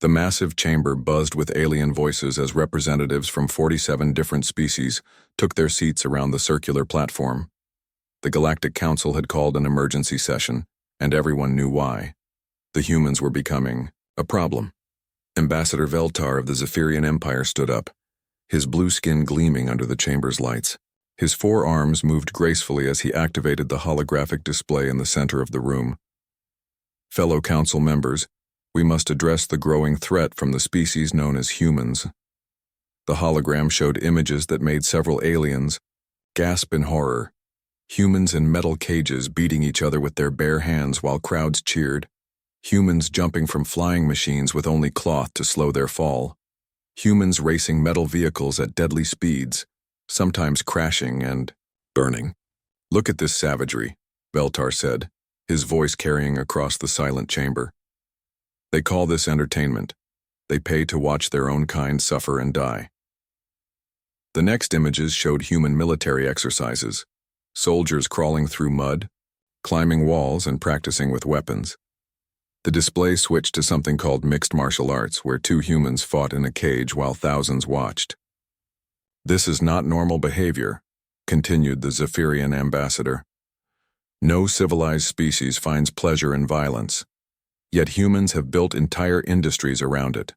The massive chamber buzzed with alien voices as representatives from 47 different species took their seats around the circular platform. The Galactic Council had called an emergency session, and everyone knew why. The humans were becoming a problem. Ambassador Veltar of the Zephyrian Empire stood up, his blue skin gleaming under the chamber's lights. His 4 arms moved gracefully as he activated the holographic display in the center of the room. Fellow council members, we must address the growing threat from the species known as humans. The hologram showed images that made several aliens gasp in horror. Humans in metal cages beating each other with their bare hands while crowds cheered. Humans jumping from flying machines with only cloth to slow their fall. Humans racing metal vehicles at deadly speeds, sometimes crashing and burning. "Look at this savagery," Veltar said, his voice carrying across the silent chamber. "They call this entertainment. They pay to watch their own kind suffer and die." The next images showed human military exercises, soldiers crawling through mud, climbing walls and practicing with weapons. The display switched to something called mixed martial arts, where 2 humans fought in a cage while thousands watched. "This is not normal behavior," continued the Zephyrian ambassador. "No civilized species finds pleasure in violence, yet humans have built entire industries around it."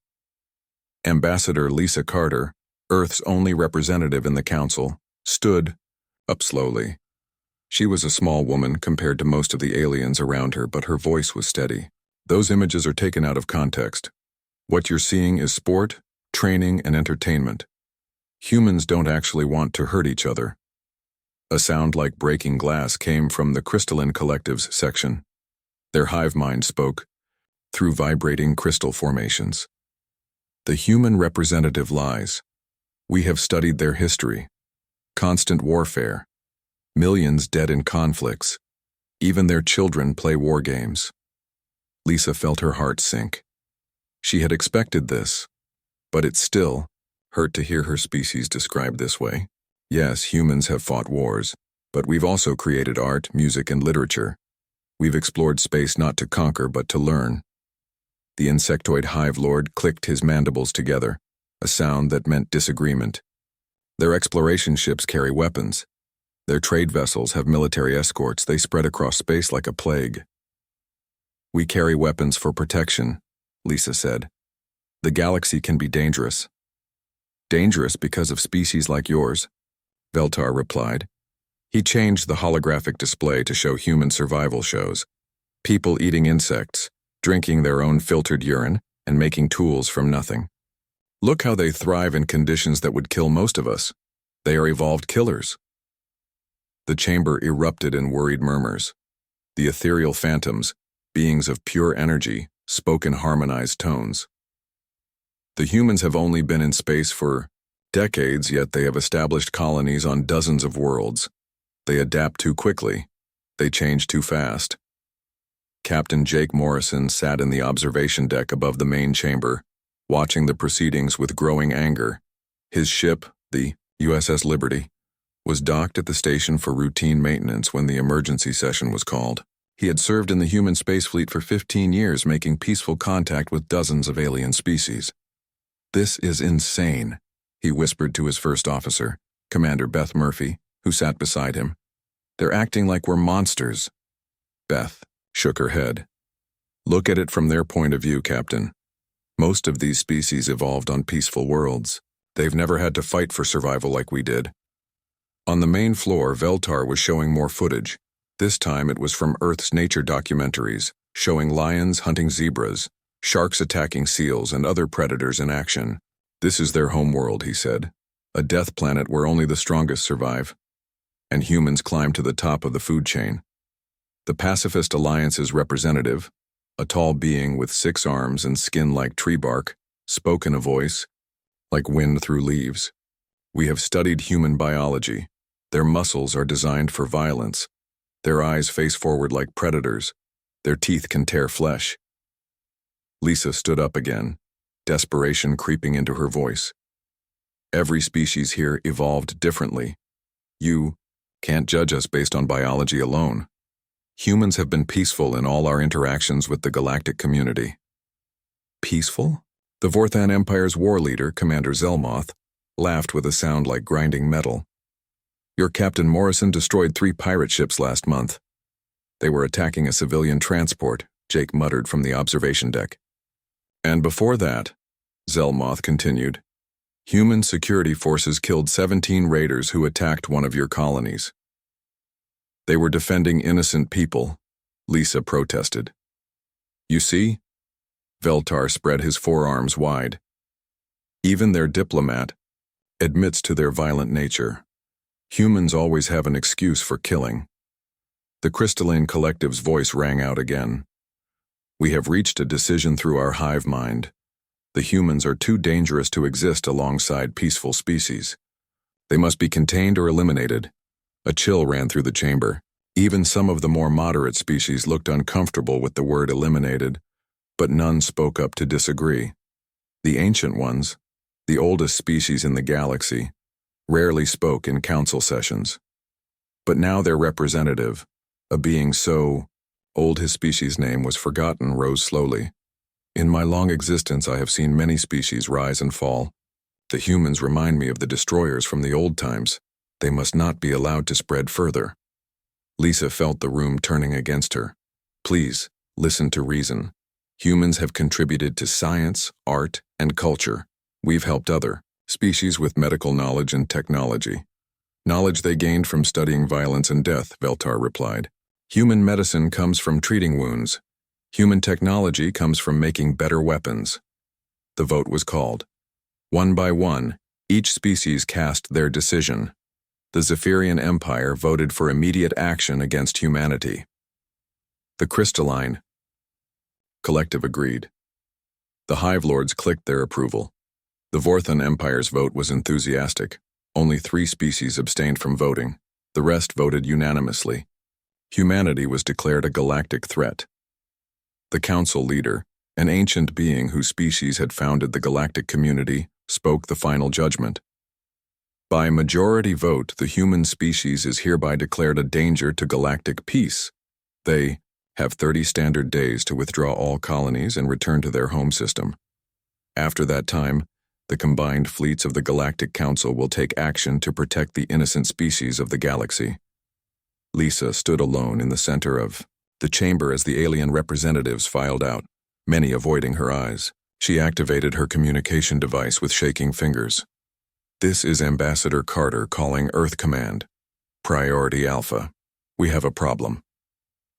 Ambassador Lisa Carter, Earth's only representative in the council, stood up slowly. She was a small woman compared to most of the aliens around her, but her voice was steady. "Those images are taken out of context. What you're seeing is sport, training, and entertainment. Humans don't actually want to hurt each other." A sound like breaking glass came from the Crystalline Collective's section. Their hive mind spoke through vibrating crystal formations. "The human representative lies. We have studied their history. Constant warfare. Millions dead in conflicts. Even their children play war games." Lisa felt her heart sink. She had expected this, but it still hurt to hear her species described this way. "Yes, humans have fought wars, but we've also created art, music, and literature. We've explored space not to conquer, but to learn." The insectoid hive lord clicked his mandibles together, a sound that meant disagreement. "Their exploration ships carry weapons. Their trade vessels have military escorts. They spread across space like a plague." "We carry weapons for protection," Lisa said. "The galaxy can be dangerous." "Dangerous because of species like yours," Veltar replied. He changed the holographic display to show human survival shows. People eating insects, drinking their own filtered urine, and making tools from nothing. "Look how they thrive in conditions that would kill most of us. They are evolved killers." The chamber erupted in worried murmurs. The ethereal phantoms, beings of pure energy, spoke in harmonized tones. "The humans have only been in space for decades, yet they have established colonies on dozens of worlds. They adapt too quickly. They change too fast." Captain Jake Morrison sat in the observation deck above the main chamber, watching the proceedings with growing anger. His ship, the USS Liberty, was docked at the station for routine maintenance when the emergency session was called. He had served in the human space fleet for 15 years, making peaceful contact with dozens of alien species. "This is insane," he whispered to his first officer, Commander Beth Murphy, who sat beside him. "They're acting like we're monsters." Beth shook her head. "Look at it from their point of view, Captain. Most of these species evolved on peaceful worlds. They've never had to fight for survival like we did." On the main floor, Veltar was showing more footage. This time it was from Earth's nature documentaries, showing lions hunting zebras, sharks attacking seals, and other predators in action. "This is their home world," he said. "A death planet where only the strongest survive. And humans climb to the top of the food chain." The Pacifist Alliance's representative, a tall being with 6 arms and skin like tree bark, spoke in a voice like wind through leaves. "We have studied human biology. Their muscles are designed for violence. Their eyes face forward like predators. Their teeth can tear flesh." Lisa stood up again, desperation creeping into her voice. "Every species here evolved differently. You can't judge us based on biology alone. Humans have been peaceful in all our interactions with the galactic community." "Peaceful?" The Vorthan Empire's war leader, Commander Zelmoth, laughed with a sound like grinding metal. Your Captain Morrison destroyed 3 pirate ships last month. They were attacking a civilian transport, Jake muttered from the observation deck. And before that, Zelmoth continued, human security forces killed 17 raiders who attacked one of your colonies. They were defending innocent people, Lisa protested. You see? Veltar spread his forearms wide. Even their diplomat admits to their violent nature. Humans always have an excuse for killing. The crystalline collective's voice rang out again. We have reached a decision through our hive mind. The humans are too dangerous to exist alongside peaceful species. They must be contained or eliminated. A chill ran through the chamber. Even some of the more moderate species looked uncomfortable with the word eliminated, but none spoke up to disagree. The ancient ones, the oldest species in the galaxy, rarely spoke in council sessions. But now their representative, a being so old his species' name was forgotten, rose slowly. In my long existence I have seen many species rise and fall. The humans remind me of the destroyers from the old times. They must not be allowed to spread further. Lisa felt the room turning against her. Please, listen to reason. Humans have contributed to science, art, and culture. We've helped other species with medical knowledge and technology. Knowledge they gained from studying violence and death, Veltar replied. Human medicine comes from treating wounds. Human technology comes from making better weapons. The vote was called. One by one, each species cast their decision. The Zephyrian Empire voted for immediate action against humanity. The crystalline collective agreed. The Hive Lords clicked their approval. The Vorthan Empire's vote was enthusiastic. Only 3 species abstained from voting. The rest voted unanimously. Humanity was declared a galactic threat. The council leader, an ancient being whose species had founded the galactic community, spoke the final judgment. By majority vote, the human species is hereby declared a danger to galactic peace. They have 30 standard days to withdraw all colonies and return to their home system. After that time, the combined fleets of the Galactic Council will take action to protect the innocent species of the galaxy. Lisa stood alone in the center of the chamber as the alien representatives filed out, many avoiding her eyes. She activated her communication device with shaking fingers. This is Ambassador Carter calling Earth Command. Priority Alpha. We have a problem.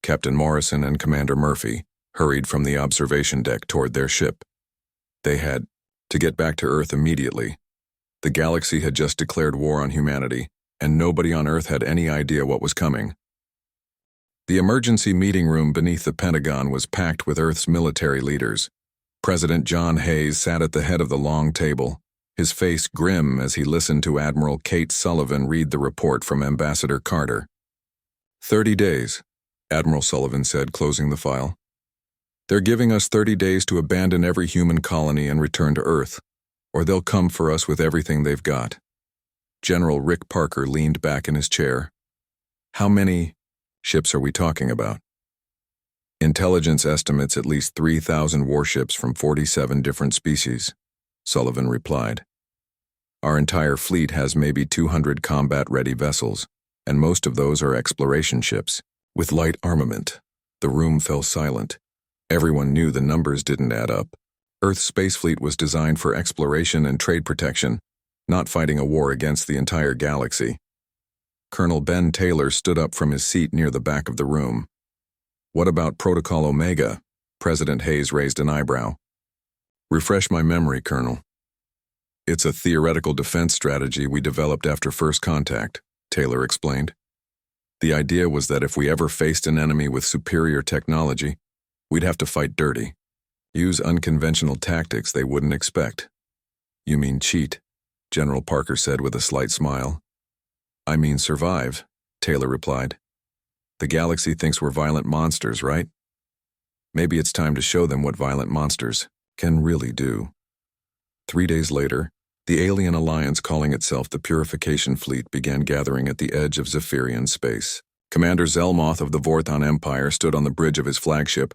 Captain Morrison and Commander Murphy hurried from the observation deck toward their ship. They had to get back to Earth immediately. The galaxy had just declared war on humanity, and nobody on Earth had any idea what was coming. The emergency meeting room beneath the Pentagon was packed with Earth's military leaders. President John Hayes sat at the head of the long table, his face grim as he listened to Admiral Kate Sullivan read the report from Ambassador Carter. 30 days, Admiral Sullivan said, closing the file. They're giving us 30 days to abandon every human colony and return to Earth, or they'll come for us with everything they've got. General Rick Parker leaned back in his chair. How many ships are we talking about? Intelligence estimates at least 3,000 warships from 47 different species, Sullivan replied. Our entire fleet has maybe 200 combat-ready vessels, and most of those are exploration ships, with light armament. The room fell silent. Everyone knew the numbers didn't add up. Earth's space fleet was designed for exploration and trade protection, not fighting a war against the entire galaxy. Colonel Ben Taylor stood up from his seat near the back of the room. What about Protocol Omega? President Hayes raised an eyebrow. Refresh my memory, Colonel. It's a theoretical defense strategy we developed after first contact, Taylor explained. The idea was that if we ever faced an enemy with superior technology, we'd have to fight dirty. Use unconventional tactics they wouldn't expect. You mean cheat, General Parker said with a slight smile. I mean survive, Taylor replied. The galaxy thinks we're violent monsters, right? Maybe it's time to show them what violent monsters can really do. 3 days later, the alien alliance calling itself the Purification Fleet began gathering at the edge of Zephyrian space. Commander Zelmoth of the Vorthan Empire stood on the bridge of his flagship,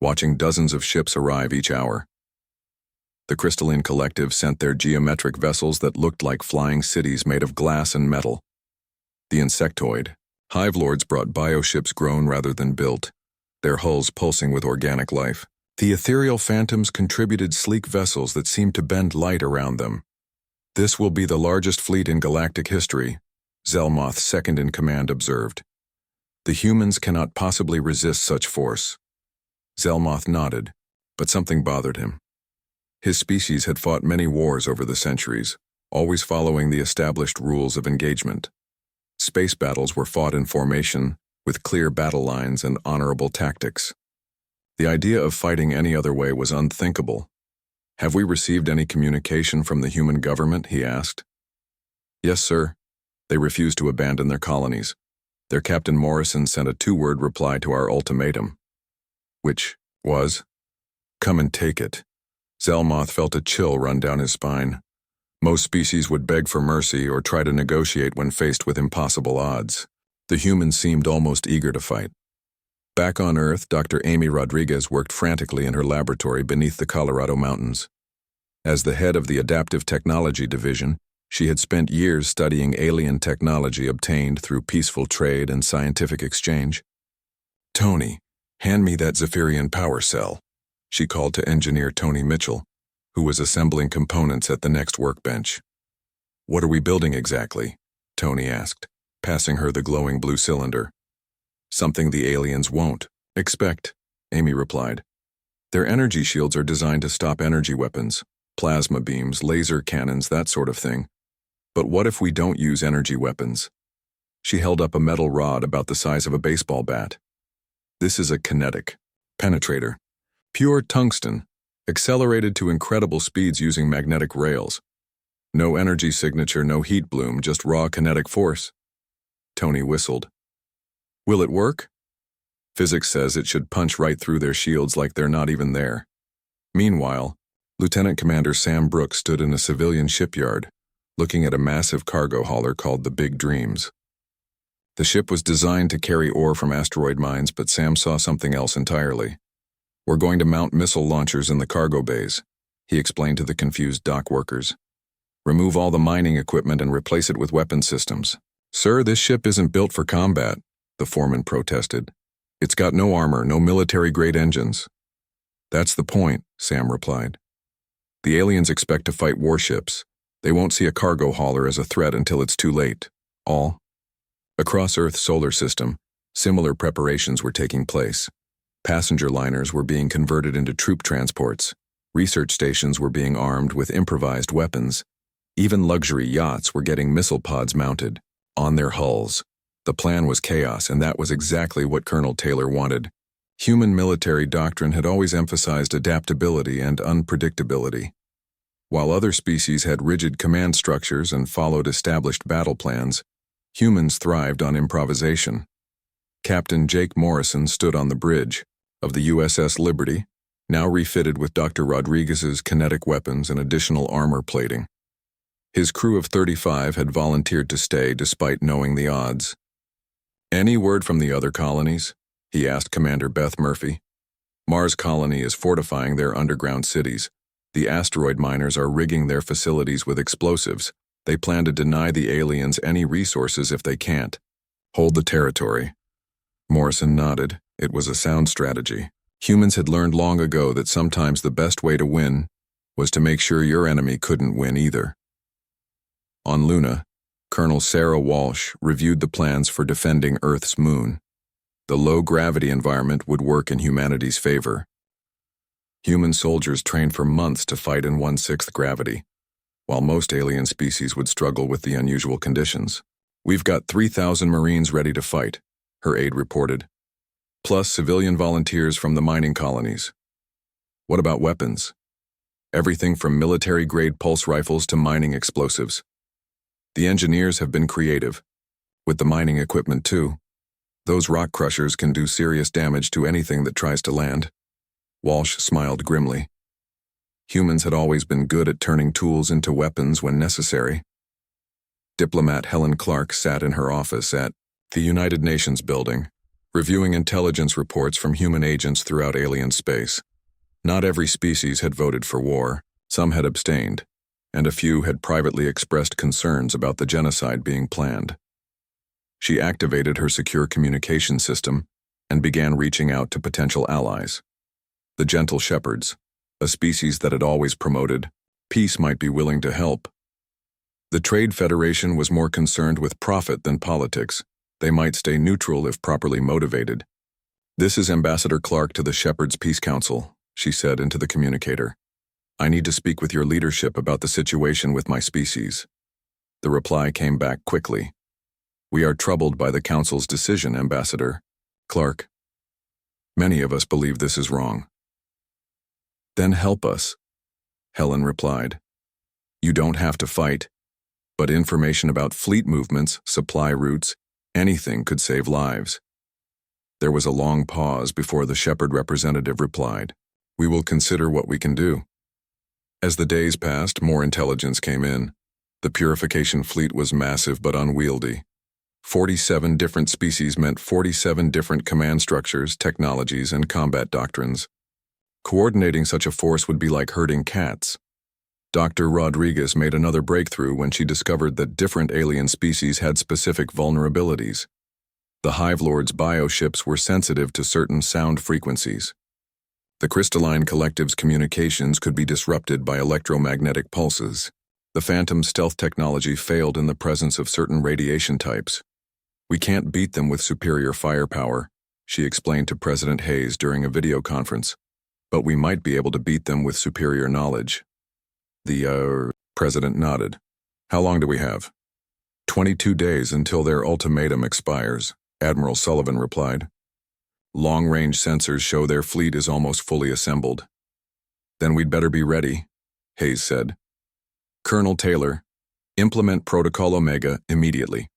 watching dozens of ships arrive each hour. The crystalline collective sent their geometric vessels that looked like flying cities made of glass and metal. The insectoid hive lords brought bioships grown rather than built, their hulls pulsing with organic life. The ethereal phantoms contributed sleek vessels that seemed to bend light around them. This will be the largest fleet in galactic history, Zelmoth, second-in-command, observed. The humans cannot possibly resist such force. Zelmoth nodded, but something bothered him. His species had fought many wars over the centuries, always following the established rules of engagement. Space battles were fought in formation, with clear battle lines and honorable tactics. The idea of fighting any other way was unthinkable. "Have we received any communication from the human government?" he asked. "Yes, sir. They refused to abandon their colonies. Their Captain Morrison sent a 2-word reply to our ultimatum." "Which was?" "Come and take it." Zelmoth felt a chill run down his spine. Most species would beg for mercy or try to negotiate when faced with impossible odds. The humans seemed almost eager to fight. Back on Earth, Dr. Amy Rodriguez worked frantically in her laboratory beneath the Colorado mountains. As the head of the Adaptive Technology Division, she had spent years studying alien technology obtained through peaceful trade and scientific exchange. "Tony, hand me that Zephyrian power cell," she called to engineer Tony Mitchell, who was assembling components at the next workbench. "What are we building exactly?" Tony asked, passing her the glowing blue cylinder. "Something the aliens won't expect," Amy replied. "Their energy shields are designed to stop energy weapons, plasma beams, laser cannons, that sort of thing. But what if we don't use energy weapons?" She held up a metal rod about the size of a baseball bat. "This is a kinetic penetrator. Pure tungsten, accelerated to incredible speeds using magnetic rails. No energy signature, no heat bloom, just raw kinetic force." Tony whistled. "Will it work?" "Physics says it should punch right through their shields like they're not even there." Meanwhile, Lieutenant Commander Sam Brooks stood in a civilian shipyard, looking at a massive cargo hauler called the Big Dreams. The ship was designed to carry ore from asteroid mines, but Sam saw something else entirely. "We're going to mount missile launchers in the cargo bays," he explained to the confused dock workers. "Remove all the mining equipment and replace it with weapon systems." "Sir, this ship isn't built for combat," the foreman protested. "It's got no armor, no military-grade engines." "That's the point," Sam replied. "The aliens expect to fight warships. They won't see a cargo hauler as a threat until it's too late." Across Earth's solar system, similar preparations were taking place. Passenger liners were being converted into troop transports. Research stations were being armed with improvised weapons. Even luxury yachts were getting missile pods mounted on their hulls. The plan was chaos, and that was exactly what Colonel Taylor wanted. Human military doctrine had always emphasized adaptability and unpredictability. While other species had rigid command structures and followed established battle plans, humans thrived on improvisation. Captain Jake Morrison stood on the bridge of the USS Liberty, now refitted with Dr. Rodriguez's kinetic weapons and additional armor plating. His crew of 35 had volunteered to stay despite knowing the odds. "Any word from the other colonies?" he asked Commander Beth Murphy. "Mars Colony is fortifying their underground cities. The asteroid miners are rigging their facilities with explosives. They plan to deny the aliens any resources if they can't. Hold the territory." Morrison nodded. It was a sound strategy. Humans had learned long ago that sometimes the best way to win was to make sure your enemy couldn't win either. On Luna, Colonel Sarah Walsh reviewed the plans for defending Earth's moon. The low-gravity environment would work in humanity's favor. Human soldiers trained for months to fight in 1/6 gravity, while most alien species would struggle with the unusual conditions. "We've got 3,000 Marines ready to fight," her aide reported, "plus civilian volunteers from the mining colonies." "What about weapons?" "Everything from military-grade pulse rifles to mining explosives. The engineers have been creative, with the mining equipment too. Those rock crushers can do serious damage to anything that tries to land." Walsh smiled grimly. Humans had always been good at turning tools into weapons when necessary. Diplomat Helen Clark sat in her office at the United Nations building, reviewing intelligence reports from human agents throughout alien space. Not every species had voted for war, Some had abstained, and a few had privately expressed concerns about the genocide being planned. She activated her secure communication system and began reaching out to potential allies. The gentle shepherds, a species that had always promoted peace, might be willing to help. The Trade Federation was more concerned with profit than politics. They might stay neutral if properly motivated. "This is Ambassador Clark to the Shepherd's Peace Council," she said into the communicator. "I need to speak with your leadership about the situation with my species." The reply came back quickly. "We are troubled by the Council's decision, Ambassador Clark. Many of us believe this is wrong." "Then help us," Helen replied. "You don't have to fight, but information about fleet movements, supply routes, anything could save lives." There was a long pause before the Shepherd representative replied, "We will consider what we can do." As the days passed, more intelligence came in. The purification fleet was massive but unwieldy. 47 different species meant 47 different command structures, technologies, and combat doctrines. Coordinating such a force would be like herding cats. Dr. Rodriguez made another breakthrough when she discovered that different alien species had specific vulnerabilities. The Hive Lord's bioships were sensitive to certain sound frequencies. The crystalline collective's communications could be disrupted by electromagnetic pulses. The Phantom stealth technology failed in the presence of certain radiation types. "We can't beat them with superior firepower," she explained to President Hayes during a video conference, "but we might be able to beat them with superior knowledge." The president nodded. "How long do we have?" 22 days until their ultimatum expires," Admiral Sullivan replied. "Long-range sensors show their fleet is almost fully assembled." "Then we'd better be ready," Hayes said. "Colonel Taylor, implement Protocol Omega immediately.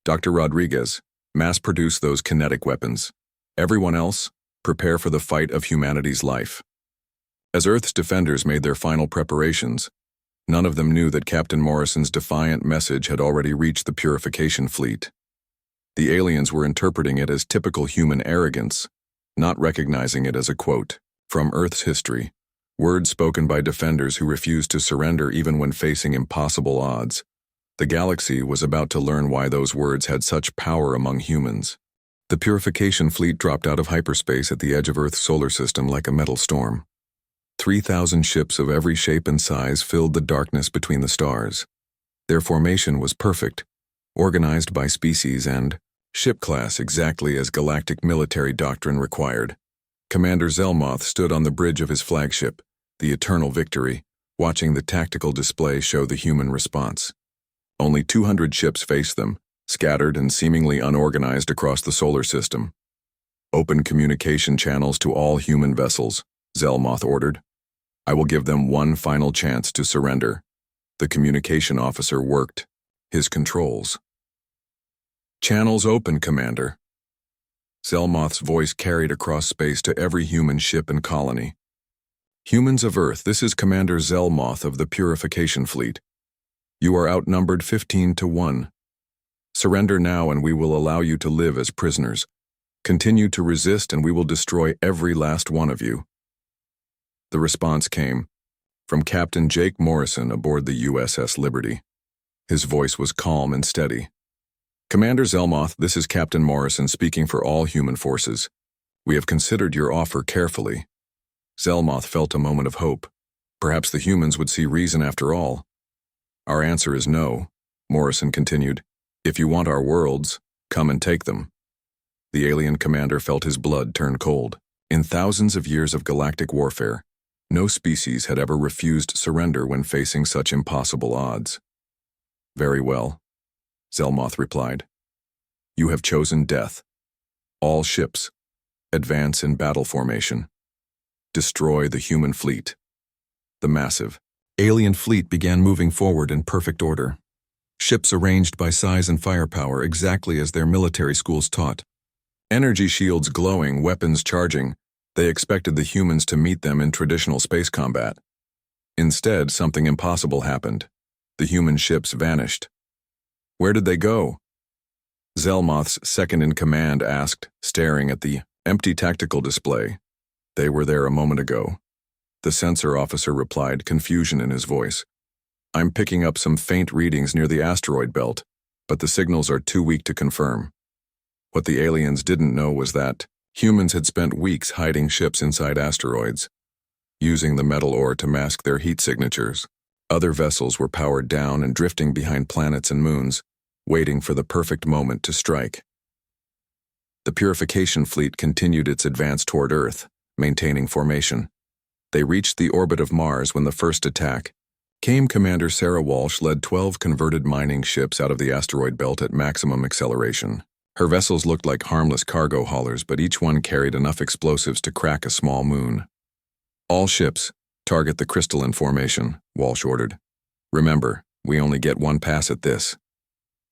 Dr. Rodriguez, mass-produce those kinetic weapons. Everyone else, prepare for the fight of humanity's life." As Earth's defenders made their final preparations, none of them knew that Captain Morrison's defiant message had already reached the purification fleet. The aliens were interpreting it as typical human arrogance, not recognizing it as a quote from Earth's history, words spoken by defenders who refused to surrender even when facing impossible odds. The galaxy was about to learn why those words had such power among humans. The purification fleet dropped out of hyperspace at the edge of Earth's solar system like a metal storm. 3,000 ships of every shape and size filled the darkness between the stars. Their formation was perfect, organized by species and ship class exactly as galactic military doctrine required. Commander Zelmoth stood on the bridge of his flagship, the Eternal Victory, watching the tactical display show the human response. Only 200 ships faced them, scattered and seemingly unorganized across the solar system. "Open communication channels to all human vessels," Zelmoth ordered. "I will give them one final chance to surrender." The communication officer worked his controls. "Channels open, Commander." Zelmoth's voice carried across space to every human ship and colony. "Humans of Earth, this is Commander Zelmoth of the Purification Fleet. You are outnumbered 15 to 1. Surrender now and we will allow you to live as prisoners. Continue to resist and we will destroy every last one of you." The response came from Captain Jake Morrison aboard the USS Liberty. His voice was calm and steady. "Commander Zelmoth, this is Captain Morrison speaking for all human forces. We have considered your offer carefully." Zelmoth felt a moment of hope. Perhaps the humans would see reason after all. "Our answer is no," Morrison continued. "If you want our worlds, come and take them." The alien commander felt his blood turn cold. In thousands of years of galactic warfare, no species had ever refused surrender when facing such impossible odds. "Very well," Zelmoth replied. "You have chosen death. All ships, advance in battle formation. Destroy the human fleet." The massive alien fleet began moving forward in perfect order. Ships arranged by size and firepower exactly as their military schools taught. Energy shields glowing, weapons charging. They expected the humans to meet them in traditional space combat. Instead, something impossible happened. The human ships vanished. "Where did they go?" Zelmoth's second-in-command asked, staring at the empty tactical display. "They were there a moment ago." The sensor officer replied, confusion in his voice. I'm picking up some faint readings near the asteroid belt, but the signals are too weak to confirm. What the aliens didn't know was that humans had spent weeks hiding ships inside asteroids, using the metal ore to mask their heat signatures. Other vessels were powered down and drifting behind planets and moons, waiting for the perfect moment to strike. The purification fleet continued its advance toward Earth, maintaining formation. They reached the orbit of Mars when the first attack came. Commander Sarah Walsh led 12 converted mining ships out of the asteroid belt at maximum acceleration. Her vessels looked like harmless cargo haulers, but each one carried enough explosives to crack a small moon. All ships, target the crystalline formation, Walsh ordered. Remember, we only get one pass at this.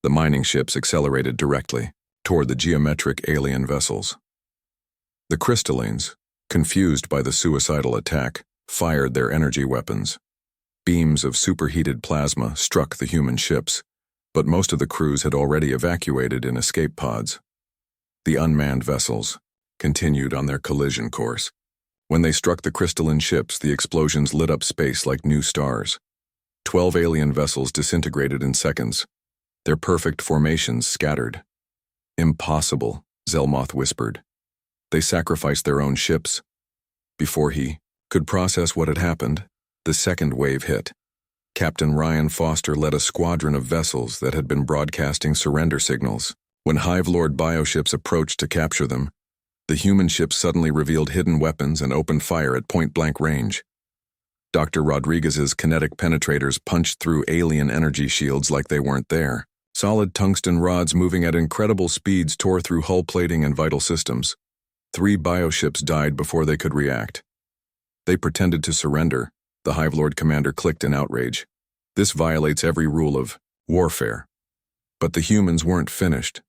The mining ships accelerated directly toward the geometric alien vessels. The crystallines, confused by the suicidal attack, fired their energy weapons. Beams of superheated plasma struck the human ships, but most of the crews had already evacuated in escape pods. The unmanned vessels continued on their collision course. When they struck the crystalline ships, the explosions lit up space like new stars. 12 alien vessels disintegrated in seconds, their perfect formations scattered. Impossible, Zelmoth whispered. They sacrificed their own ships. Before he could process what had happened, the second wave hit. Captain Ryan Foster led a squadron of vessels that had been broadcasting surrender signals. When Hive Lord bioships approached to capture them, the human ships suddenly revealed hidden weapons and opened fire at point-blank range. Dr. Rodriguez's kinetic penetrators punched through alien energy shields like they weren't there. Solid tungsten rods moving at incredible speeds tore through hull plating and vital systems. 3 bioships died before they could react. They pretended to surrender. The Hive Lord commander clicked in outrage. This violates every rule of warfare. But the humans weren't finished.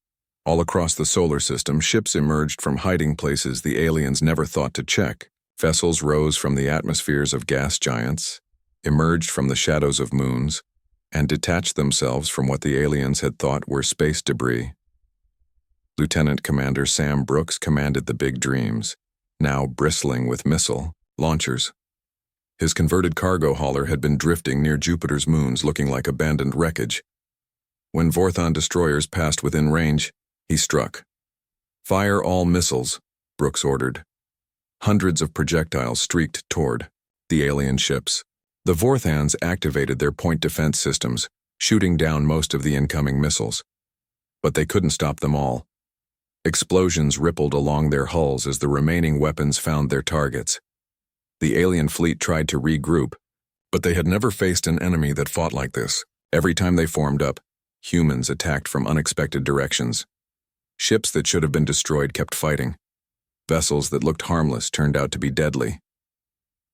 All across the solar system, ships emerged from hiding places the aliens never thought to check. Vessels rose from the atmospheres of gas giants, emerged from the shadows of moons, and detached themselves from what the aliens had thought were space debris. Lieutenant Commander Sam Brooks commanded the Big Dreams, now bristling with missile launchers. His converted cargo hauler had been drifting near Jupiter's moons looking like abandoned wreckage. When Vorthon destroyers passed within range, he struck. Fire all missiles, Brooks ordered. Hundreds of projectiles streaked toward the alien ships. The Vorthons activated their point defense systems, shooting down most of the incoming missiles. But they couldn't stop them all. Explosions rippled along their hulls as the remaining weapons found their targets. The alien fleet tried to regroup, but they had never faced an enemy that fought like this. Every time they formed up, humans attacked from unexpected directions. Ships that should have been destroyed kept fighting. Vessels that looked harmless turned out to be deadly.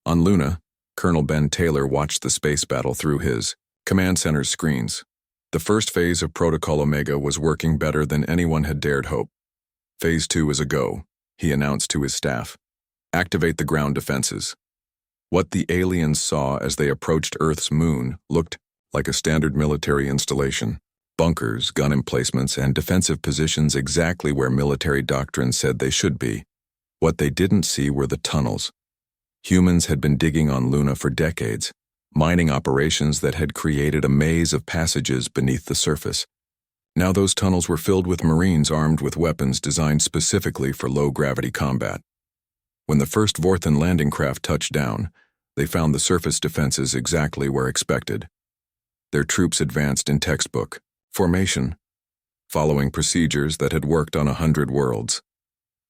On Luna, Colonel Ben Taylor watched the space battle through his command center's screens. The first phase of Protocol Omega was working better than anyone had dared hope. Phase 2 is a go, he announced to his staff. Activate the ground defenses. What the aliens saw as they approached Earth's moon looked like a standard military installation. Bunkers, gun emplacements, and defensive positions exactly where military doctrine said they should be. What they didn't see were the tunnels. Humans had been digging on Luna for decades, mining operations that had created a maze of passages beneath the surface. Now those tunnels were filled with Marines armed with weapons designed specifically for low-gravity combat. When the first Vorthon landing craft touched down, they found the surface defenses exactly where expected. Their troops advanced in textbook formation, following procedures that had worked on 100 worlds.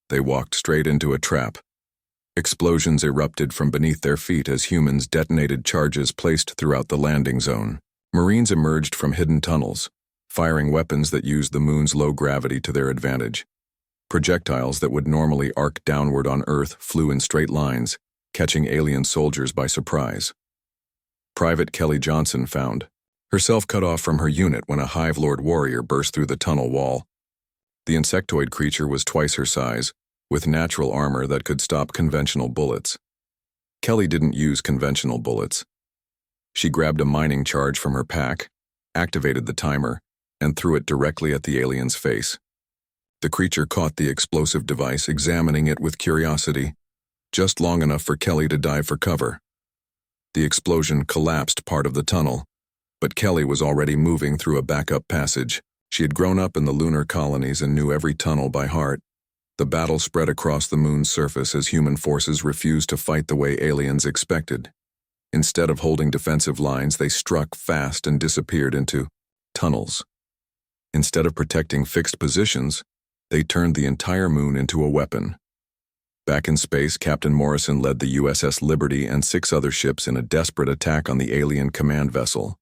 They walked straight into a trap. Explosions erupted from beneath their feet as humans detonated charges placed throughout the landing zone. Marines emerged from hidden tunnels, firing weapons that used the moon's low gravity to their advantage. Projectiles that would normally arc downward on Earth flew in straight lines, catching alien soldiers by surprise. Private Kelly Johnson found herself cut off from her unit when a Hive Lord warrior burst through the tunnel wall. The insectoid creature was twice her size, with natural armor that could stop conventional bullets. Kelly didn't use conventional bullets. She grabbed a mining charge from her pack, activated the timer, and threw it directly at the alien's face. The creature caught the explosive device, examining it with curiosity, just long enough for Kelly to dive for cover. The explosion collapsed part of the tunnel, but Kelly was already moving through a backup passage. She had grown up in the lunar colonies and knew every tunnel by heart. The battle spread across the moon's surface as human forces refused to fight the way aliens expected. Instead of holding defensive lines, they struck fast and disappeared into tunnels. Instead of protecting fixed positions, they turned the entire moon into a weapon. Back in space, Captain Morrison led the USS Liberty and 6 other ships in a desperate attack on the alien command vessel.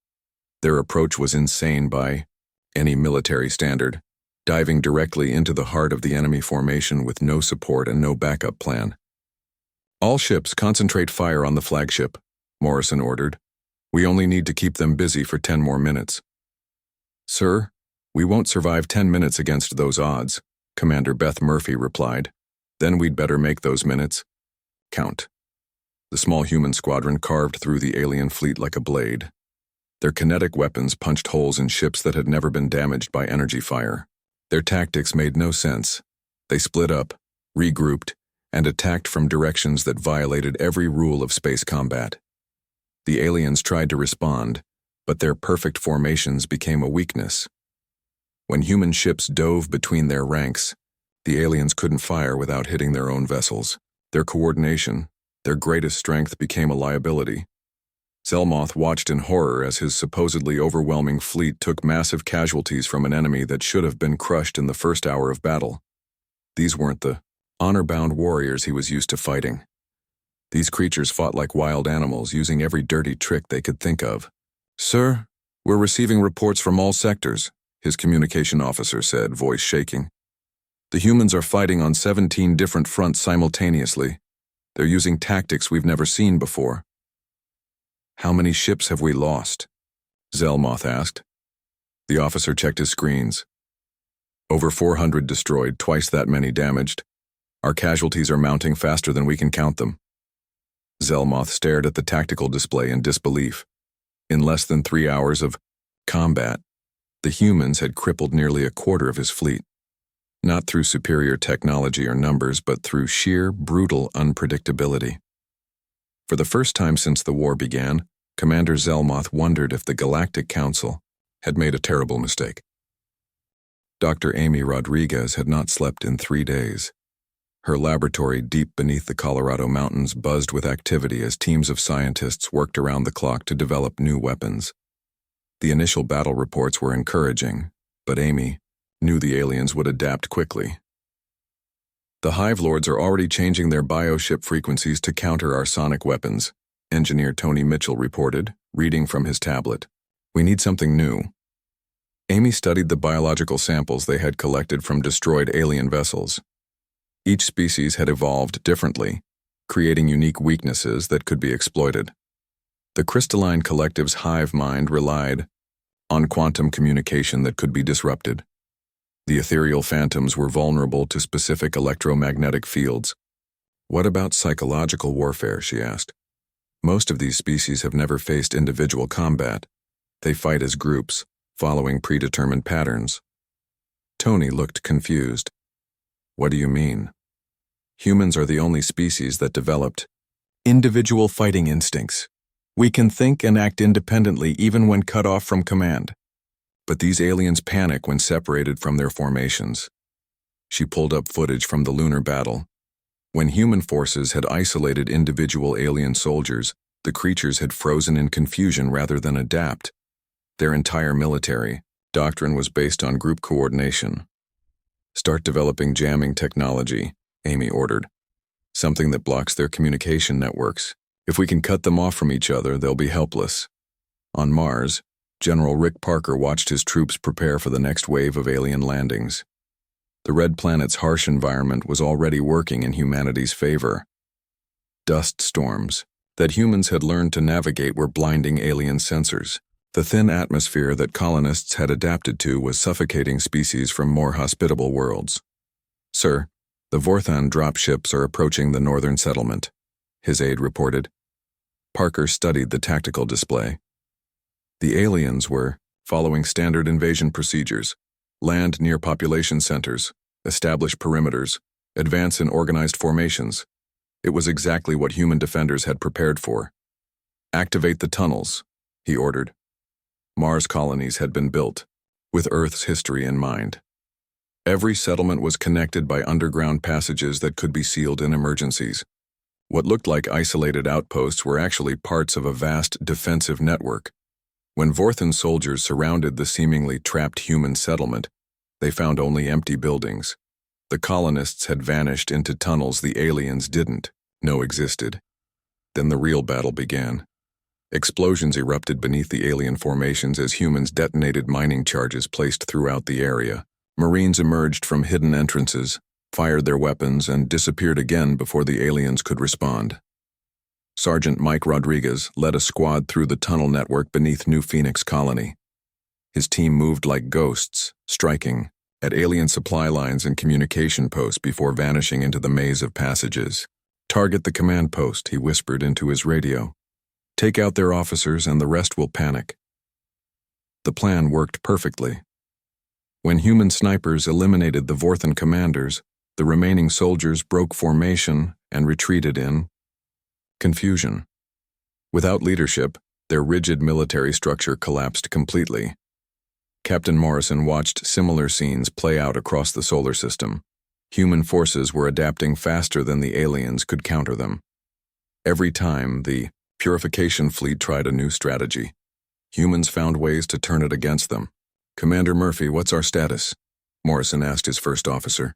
Their approach was insane by any military standard, diving directly into the heart of the enemy formation with no support and no backup plan. "All ships concentrate fire on the flagship," Morrison ordered. "We only need to keep them busy for 10 more minutes." "Sir, we won't survive 10 minutes against those odds," Commander Beth Murphy replied. "Then we'd better make those minutes count." The small human squadron carved through the alien fleet like a blade. Their kinetic weapons punched holes in ships that had never been damaged by energy fire. Their tactics made no sense. They split up, regrouped, and attacked from directions that violated every rule of space combat. The aliens tried to respond, but their perfect formations became a weakness. When human ships dove between their ranks, the aliens couldn't fire without hitting their own vessels. Their coordination, their greatest strength, became a liability. Zelmoth watched in horror as his supposedly overwhelming fleet took massive casualties from an enemy that should have been crushed in the first hour of battle. These weren't the honor-bound warriors he was used to fighting. These creatures fought like wild animals, using every dirty trick they could think of. "Sir, we're receiving reports from all sectors," his communication officer said, voice shaking. "The humans are fighting on 17 different fronts simultaneously. They're using tactics we've never seen before." "How many ships have we lost?" Zelmoth asked. The officer checked his screens. "Over 400 destroyed, twice that many damaged. Our casualties are mounting faster than we can count them." Zelmoth stared at the tactical display in disbelief. In less than 3 hours of combat, the humans had crippled nearly a quarter of his fleet. Not through superior technology or numbers, but through sheer, brutal unpredictability. For the first time since the war began, Commander Zelmoth wondered if the Galactic Council had made a terrible mistake. Dr. Amy Rodriguez had not slept in 3 days. Her laboratory deep beneath the Colorado mountains buzzed with activity as teams of scientists worked around the clock to develop new weapons. The initial battle reports were encouraging, but Amy knew the aliens would adapt quickly. "The Hive Lords are already changing their bioship frequencies to counter our sonic weapons," Engineer Tony Mitchell reported, reading from his tablet. "We need something new." Amy studied the biological samples they had collected from destroyed alien vessels. Each species had evolved differently, creating unique weaknesses that could be exploited. The crystalline collective's hive mind relied on quantum communication that could be disrupted. The ethereal phantoms were vulnerable to specific electromagnetic fields. "What about psychological warfare?" she asked. "Most of these species have never faced individual combat. They fight as groups, following predetermined patterns." Tony looked confused. "What do you mean?" "Humans are the only species that developed individual fighting instincts. We can think and act independently even when cut off from command. But these aliens panic when separated from their formations." She pulled up footage from the lunar battle. When human forces had isolated individual alien soldiers, the creatures had frozen in confusion rather than adapt. Their entire military doctrine was based on group coordination. "Start developing jamming technology," Amy ordered. "Something that blocks their communication networks. If we can cut them off from each other, they'll be helpless." On Mars, General Rick Parker watched his troops prepare for the next wave of alien landings. The Red Planet's harsh environment was already working in humanity's favor. Dust storms that humans had learned to navigate were blinding alien sensors. The thin atmosphere that colonists had adapted to was suffocating species from more hospitable worlds. "Sir, the Vorthan dropships are approaching the northern settlement," his aide reported. Parker studied the tactical display. The aliens were following standard invasion procedures: land near population centers, establish perimeters, advance in organized formations. It was exactly what human defenders had prepared for. "Activate the tunnels," he ordered. Mars colonies had been built, with Earth's history in mind. Every settlement was connected by underground passages that could be sealed in emergencies. What looked like isolated outposts were actually parts of a vast defensive network. When Vorthan soldiers surrounded the seemingly trapped human settlement, they found only empty buildings. The colonists had vanished into tunnels the aliens didn't know existed. Then the real battle began. Explosions erupted beneath the alien formations as humans detonated mining charges placed throughout the area. Marines emerged from hidden entrances, fired their weapons, and disappeared again before the aliens could respond. Sergeant Mike Rodriguez led a squad through the tunnel network beneath New Phoenix Colony. His team moved like ghosts, striking at alien supply lines and communication posts before vanishing into the maze of passages. "Target the command post," he whispered into his radio. "Take out their officers and the rest will panic." The plan worked perfectly. When human snipers eliminated the Vorthan commanders, the remaining soldiers broke formation and retreated in confusion. Without leadership, their rigid military structure collapsed completely. Captain Morrison watched similar scenes play out across the solar system. Human forces were adapting faster than the aliens could counter them. Every time, the purification fleet tried a new strategy. Humans found ways to turn it against them. "Commander Murphy, what's our status?" Morrison asked his first officer.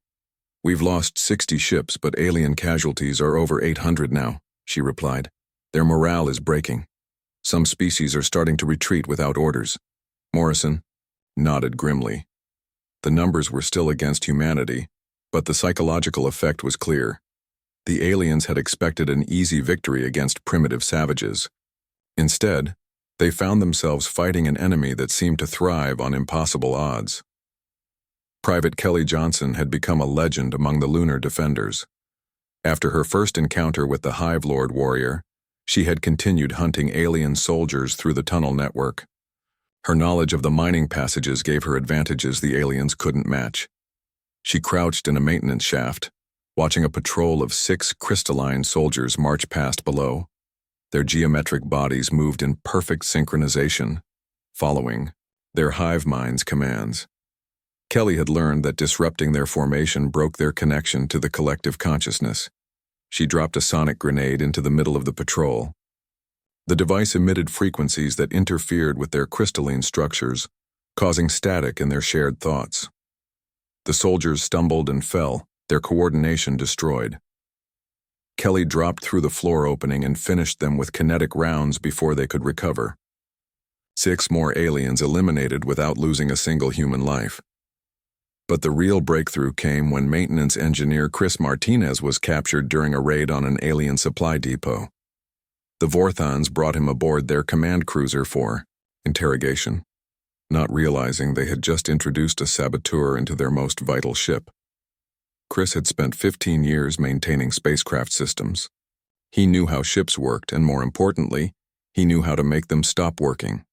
"We've lost 60 ships, but alien casualties are over 800 now," she replied. "Their morale is breaking. Some species are starting to retreat without orders." Morrison nodded grimly. The numbers were still against humanity, but the psychological effect was clear. The aliens had expected an easy victory against primitive savages. Instead, they found themselves fighting an enemy that seemed to thrive on impossible odds. Private Kelly Johnson had become a legend among the lunar defenders. After her first encounter with the Hive Lord warrior, she had continued hunting alien soldiers through the tunnel network. Her knowledge of the mining passages gave her advantages the aliens couldn't match. She crouched in a maintenance shaft, watching a patrol of 6 crystalline soldiers march past below. Their geometric bodies moved in perfect synchronization, following their hive mind's commands. Kelly had learned that disrupting their formation broke their connection to the collective consciousness. She dropped a sonic grenade into the middle of the patrol. The device emitted frequencies that interfered with their crystalline structures, causing static in their shared thoughts. The soldiers stumbled and fell, their coordination destroyed. Kelly dropped through the floor opening and finished them with kinetic rounds before they could recover. 6 more aliens eliminated without losing a single human life. But the real breakthrough came when maintenance engineer Chris Martinez was captured during a raid on an alien supply depot. The Vorthans brought him aboard their command cruiser for interrogation, not realizing they had just introduced a saboteur into their most vital ship. Chris had spent 15 years maintaining spacecraft systems. He knew how ships worked, and more importantly, he knew how to make them stop working.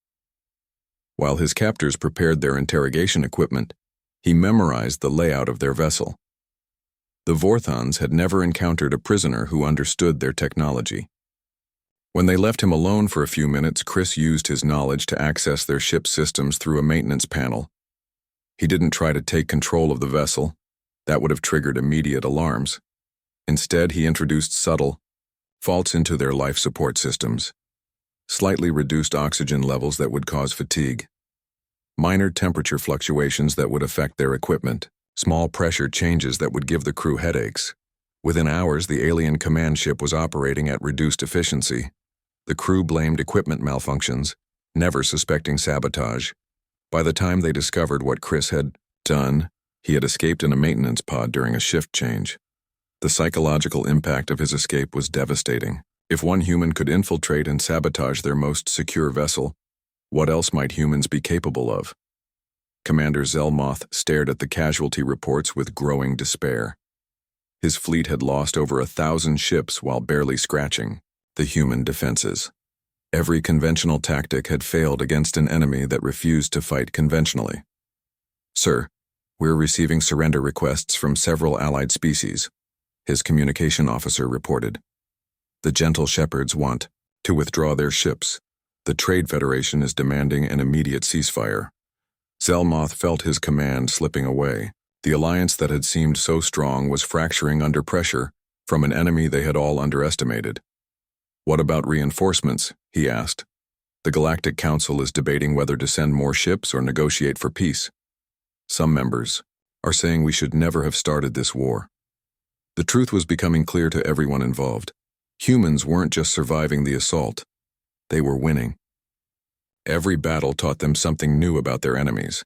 While his captors prepared their interrogation equipment, he memorized the layout of their vessel. The Vorthans had never encountered a prisoner who understood their technology. When they left him alone for a few minutes, Chris used his knowledge to access their ship's systems through a maintenance panel. He didn't try to take control of the vessel. That would have triggered immediate alarms. Instead, he introduced subtle faults into their life support systems. Slightly reduced oxygen levels that would cause fatigue. Minor temperature fluctuations that would affect their equipment. Small pressure changes that would give the crew headaches. Within hours, the alien command ship was operating at reduced efficiency. The crew blamed equipment malfunctions, never suspecting sabotage. By the time they discovered what Chris had done, he had escaped in a maintenance pod during a shift change. The psychological impact of his escape was devastating. If one human could infiltrate and sabotage their most secure vessel, what else might humans be capable of? Commander Zelmoth stared at the casualty reports with growing despair. His fleet had lost over 1,000 ships while barely scratching the human defenses. Every conventional tactic had failed against an enemy that refused to fight conventionally. "Sir, we're receiving surrender requests from several allied species," his communication officer reported. "The gentle shepherds want to withdraw their ships. The Trade Federation is demanding an immediate ceasefire. Zelmoth felt his command slipping away. The alliance that had seemed so strong was fracturing under pressure from an enemy they had all underestimated. "What about reinforcements?" he asked. "The Galactic Council is debating whether to send more ships or negotiate for peace. Some members are saying we should never have started this war." The truth was becoming clear to everyone involved. Humans weren't just surviving the assault. They were winning. Every battle taught them something new about their enemies,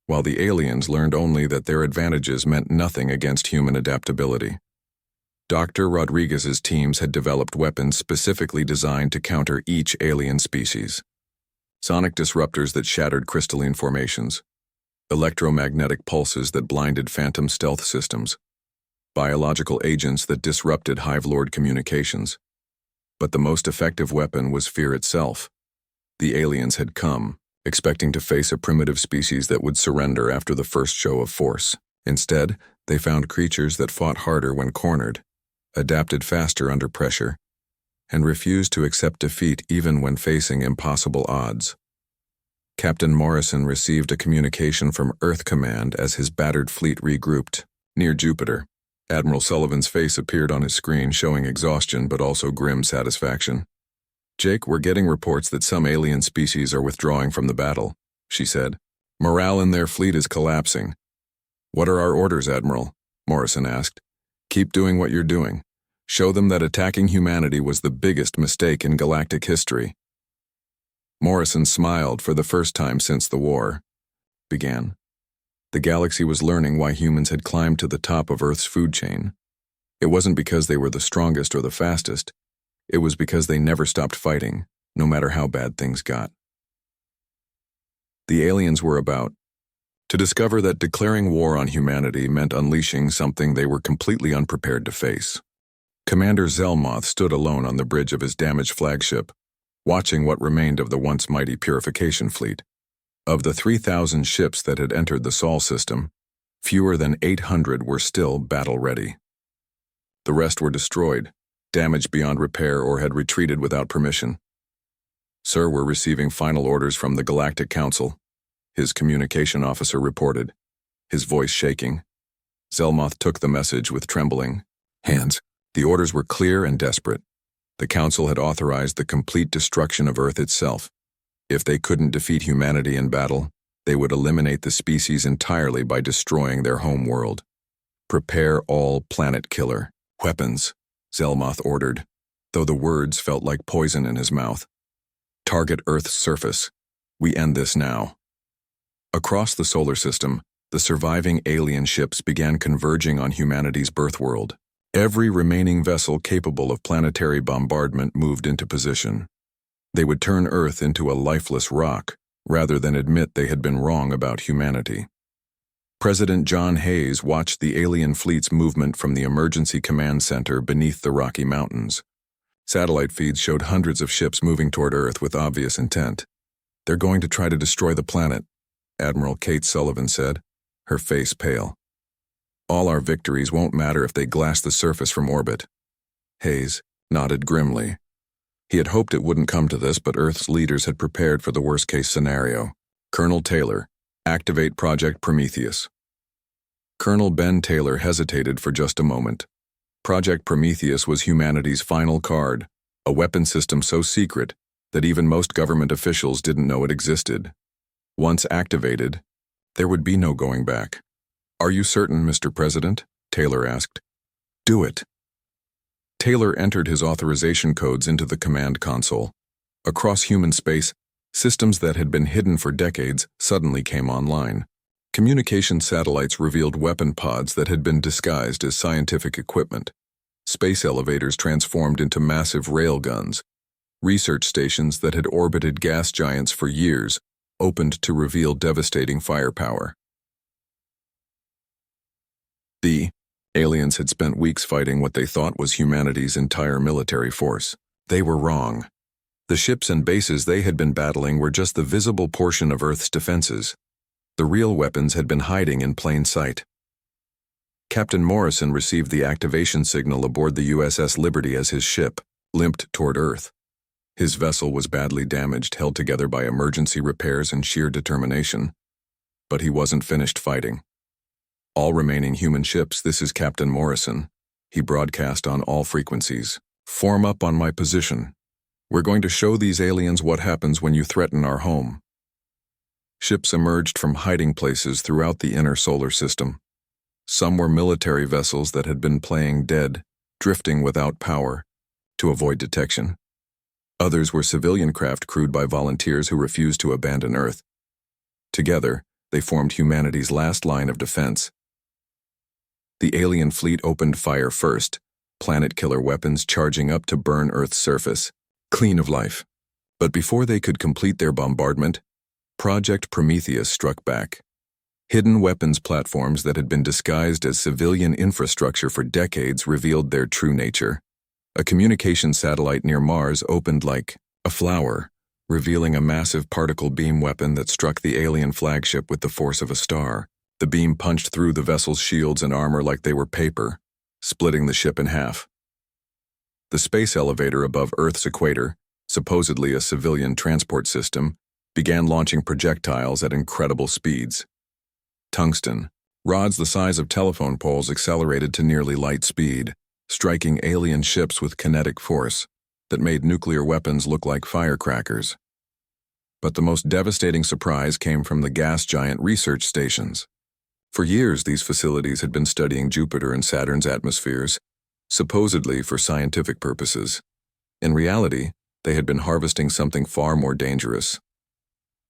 while the aliens learned only that their advantages meant nothing against human adaptability. Dr. Rodriguez's teams had developed weapons specifically designed to counter each alien species. Sonic disruptors that shattered crystalline formations, electromagnetic pulses that blinded phantom stealth systems, biological agents that disrupted Hive Lord communications. But the most effective weapon was fear itself. The aliens had come, expecting to face a primitive species that would surrender after the first show of force. Instead, they found creatures that fought harder when cornered, adapted faster under pressure, and refused to accept defeat even when facing impossible odds. Captain Morrison received a communication from Earth Command as his battered fleet regrouped near Jupiter. Admiral Sullivan's face appeared on his screen, showing exhaustion but also grim satisfaction. "Jake, we're getting reports that some alien species are withdrawing from the battle," she said. "Morale in their fleet is collapsing." "What are our orders, Admiral?" Morrison asked. "Keep doing what you're doing. Show them that attacking humanity was the biggest mistake in galactic history." Morrison smiled for the first time since the war began. The galaxy was learning why humans had climbed to the top of Earth's food chain. It wasn't because they were the strongest or the fastest. It was because they never stopped fighting, no matter how bad things got. The aliens were about to discover that declaring war on humanity meant unleashing something they were completely unprepared to face. Commander Zelmoth stood alone on the bridge of his damaged flagship, watching what remained of the once mighty purification fleet. Of the 3,000 ships that had entered the Sol system, fewer than 800 were still battle-ready. The rest were destroyed, damaged beyond repair, or had retreated without permission. "Sir, we're receiving final orders from the Galactic Council," his communication officer reported, his voice shaking. Zelmoth took the message with trembling hands. The orders were clear and desperate. The Council had authorized the complete destruction of Earth itself. If they couldn't defeat humanity in battle, they would eliminate the species entirely by destroying their home world. "Prepare all planet killer weapons," Zelmoth ordered, though the words felt like poison in his mouth. "Target Earth's surface. We end this now." Across the solar system, the surviving alien ships began converging on humanity's birth world. Every remaining vessel capable of planetary bombardment moved into position. They would turn Earth into a lifeless rock, rather than admit they had been wrong about humanity. President John Hayes watched the alien fleet's movement from the emergency command center beneath the Rocky Mountains. Satellite feeds showed hundreds of ships moving toward Earth with obvious intent. "They're going to try to destroy the planet," Admiral Kate Sullivan said, her face pale. "All our victories won't matter if they glass the surface from orbit." Hayes nodded grimly. He had hoped it wouldn't come to this, but Earth's leaders had prepared for the worst-case scenario. "Colonel Taylor, activate Project Prometheus." Colonel Ben Taylor hesitated for just a moment. Project Prometheus was humanity's final card, a weapon system so secret that even most government officials didn't know it existed. Once activated, there would be no going back. "Are you certain, Mr. President?" Taylor asked. "Do it." Taylor entered his authorization codes into the command console. Across human space, systems that had been hidden for decades suddenly came online. Communication satellites revealed weapon pods that had been disguised as scientific equipment. Space elevators transformed into massive railguns. Research stations that had orbited gas giants for years opened to reveal devastating firepower. The aliens had spent weeks fighting what they thought was humanity's entire military force. They were wrong. The ships and bases they had been battling were just the visible portion of Earth's defenses. The real weapons had been hiding in plain sight. Captain Morrison received the activation signal aboard the USS Liberty as his ship limped toward Earth. His vessel was badly damaged, held together by emergency repairs and sheer determination. But he wasn't finished fighting. "All remaining human ships, this is Captain Morrison." He broadcast on all frequencies. "Form up on my position. We're going to show these aliens what happens when you threaten our home." Ships emerged from hiding places throughout the inner solar system. Some were military vessels that had been playing dead, drifting without power, to avoid detection. Others were civilian craft crewed by volunteers who refused to abandon Earth. Together, they formed humanity's last line of defense. The alien fleet opened fire first, planet-killer weapons charging up to burn Earth's surface, clean of life. But before they could complete their bombardment, Project Prometheus struck back. Hidden weapons platforms that had been disguised as civilian infrastructure for decades revealed their true nature. A communication satellite near Mars opened like a flower, revealing a massive particle beam weapon that struck the alien flagship with the force of a star. The beam punched through the vessel's shields and armor like they were paper, splitting the ship in half. The space elevator above Earth's equator, supposedly a civilian transport system, began launching projectiles at incredible speeds. Tungsten, rods the size of telephone poles, accelerated to nearly light speed, striking alien ships with kinetic force that made nuclear weapons look like firecrackers. But the most devastating surprise came from the gas giant research stations. For years, these facilities had been studying Jupiter and Saturn's atmospheres, supposedly for scientific purposes. In reality, they had been harvesting something far more dangerous.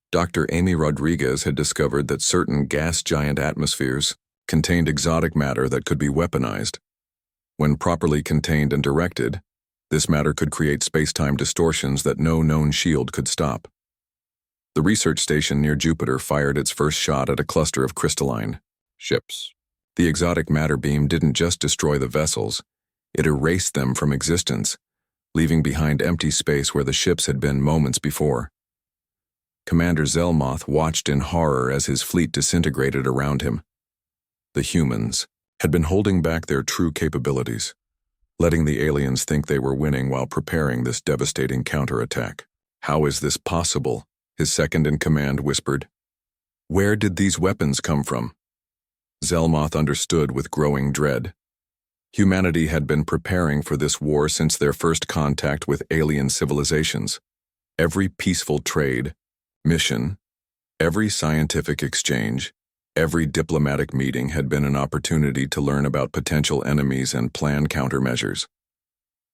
Dr. Amy Rodriguez had discovered that certain gas giant atmospheres contained exotic matter that could be weaponized. When properly contained and directed, this matter could create space-time distortions that no known shield could stop. The research station near Jupiter fired its first shot at a cluster of crystalline ships. The exotic matter beam didn't just destroy the vessels, it erased them from existence, leaving behind empty space where the ships had been moments before. Commander Zelmoth watched in horror as his fleet disintegrated around him. The humans had been holding back their true capabilities, letting the aliens think they were winning while preparing this devastating counterattack. "How is this possible?" his second-in-command whispered. "Where did these weapons come from?" Zelmoth understood with growing dread. Humanity had been preparing for this war since their first contact with alien civilizations. Every peaceful trade, mission, every scientific exchange, every diplomatic meeting had been an opportunity to learn about potential enemies and plan countermeasures.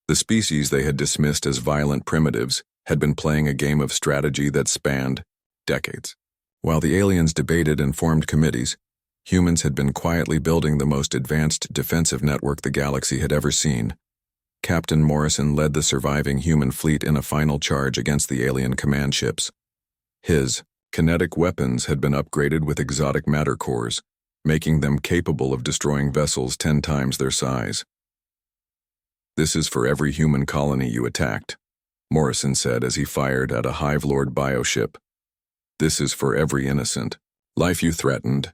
The species they had dismissed as violent primitives had been playing a game of strategy that spanned decades. While the aliens debated and formed committees, humans had been quietly building the most advanced defensive network the galaxy had ever seen. Captain Morrison led the surviving human fleet in a final charge against the alien command ships. His kinetic weapons had been upgraded with exotic matter cores, making them capable of destroying vessels 10 times their size. "This is for every human colony you attacked," Morrison said as he fired at a Hive Lord bioship. "This is for every innocent life you threatened."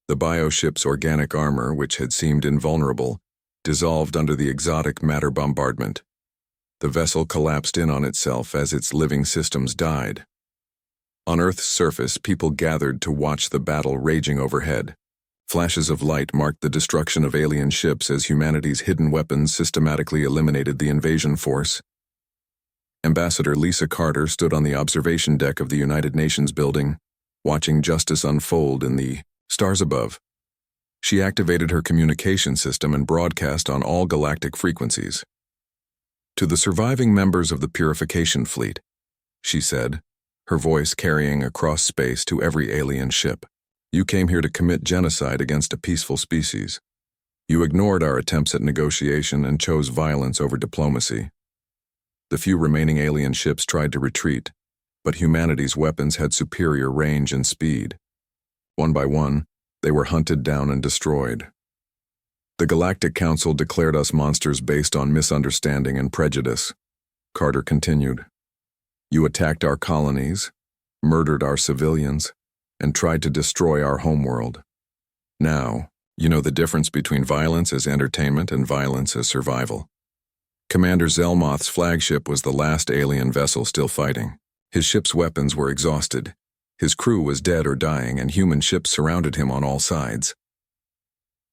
The bioship's organic armor, which had seemed invulnerable, dissolved under the exotic matter bombardment. The vessel collapsed in on itself as its living systems died. On Earth's surface, people gathered to watch the battle raging overhead. Flashes of light marked the destruction of alien ships as humanity's hidden weapons systematically eliminated the invasion force. Ambassador Lisa Carter stood on the observation deck of the United Nations building, watching justice unfold in the stars above. She activated her communication system and broadcast on all galactic frequencies. "To the surviving members of the Purification Fleet," she said, her voice carrying across space to every alien ship. "You came here to commit genocide against a peaceful species. You ignored our attempts at negotiation and chose violence over diplomacy. The few remaining alien ships tried to retreat, but humanity's weapons had superior range and speed. One by one, they were hunted down and destroyed. The Galactic Council declared us monsters based on misunderstanding and prejudice," Carter continued. "You attacked our colonies, murdered our civilians, and tried to destroy our homeworld. Now, you know the difference between violence as entertainment and violence as survival. Commander Zelmoth's flagship was the last alien vessel still fighting. His ship's weapons were exhausted. His crew was dead or dying, and human ships surrounded him on all sides.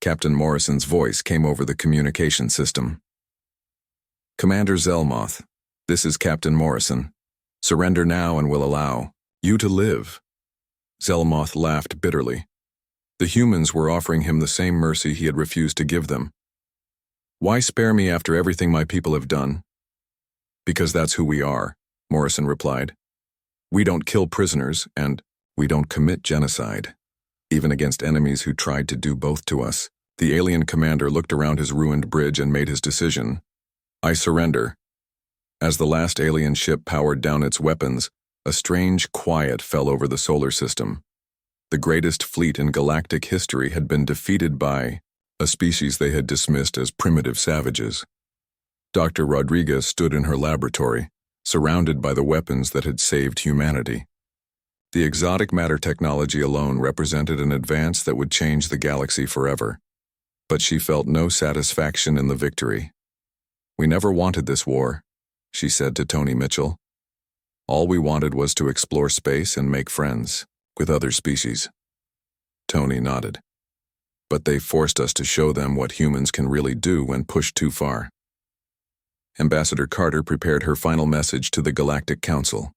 Captain Morrison's voice came over the communication system. "Commander Zelmoth, this is Captain Morrison. Surrender now and we'll allow you to live." Zelmoth laughed bitterly. The humans were offering him the same mercy he had refused to give them. "Why spare me after everything my people have done?" "Because that's who we are," Morrison replied. "We don't kill prisoners, and we don't commit genocide, even against enemies who tried to do both to us." The alien commander looked around his ruined bridge and made his decision. "I surrender." As the last alien ship powered down its weapons, a strange quiet fell over the solar system. The greatest fleet in galactic history had been defeated by a species they had dismissed as primitive savages. Dr. Rodriguez stood in her laboratory, surrounded by the weapons that had saved humanity. The exotic matter technology alone represented an advance that would change the galaxy forever. But she felt no satisfaction in the victory. "We never wanted this war," she said to Tony Mitchell. "All we wanted was to explore space and make friends with other species." Tony nodded. "But they forced us to show them what humans can really do when pushed too far." Ambassador Carter prepared her final message to the Galactic Council.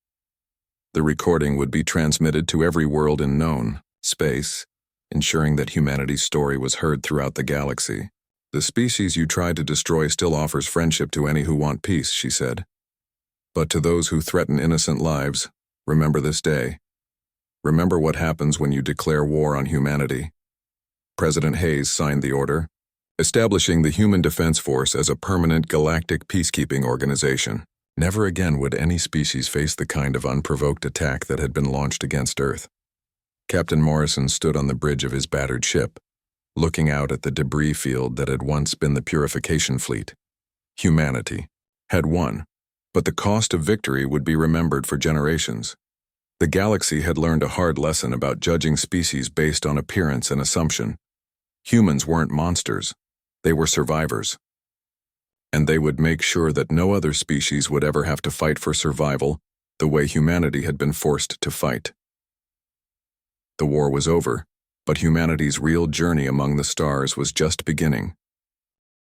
The recording would be transmitted to every world in known space, ensuring that humanity's story was heard throughout the galaxy. "The species you tried to destroy still offers friendship to any who want peace," she said. "But to those who threaten innocent lives, remember this day. Remember what happens when you declare war on humanity." President Hayes signed the order, establishing the Human Defense Force as a permanent galactic peacekeeping organization. Never again would any species face the kind of unprovoked attack that had been launched against Earth. Captain Morrison stood on the bridge of his battered ship, looking out at the debris field that had once been the purification fleet. Humanity had won, but the cost of victory would be remembered for generations. The galaxy had learned a hard lesson about judging species based on appearance and assumption. Humans weren't monsters, they were survivors. And they would make sure that no other species would ever have to fight for survival the way humanity had been forced to fight. The war was over, but humanity's real journey among the stars was just beginning.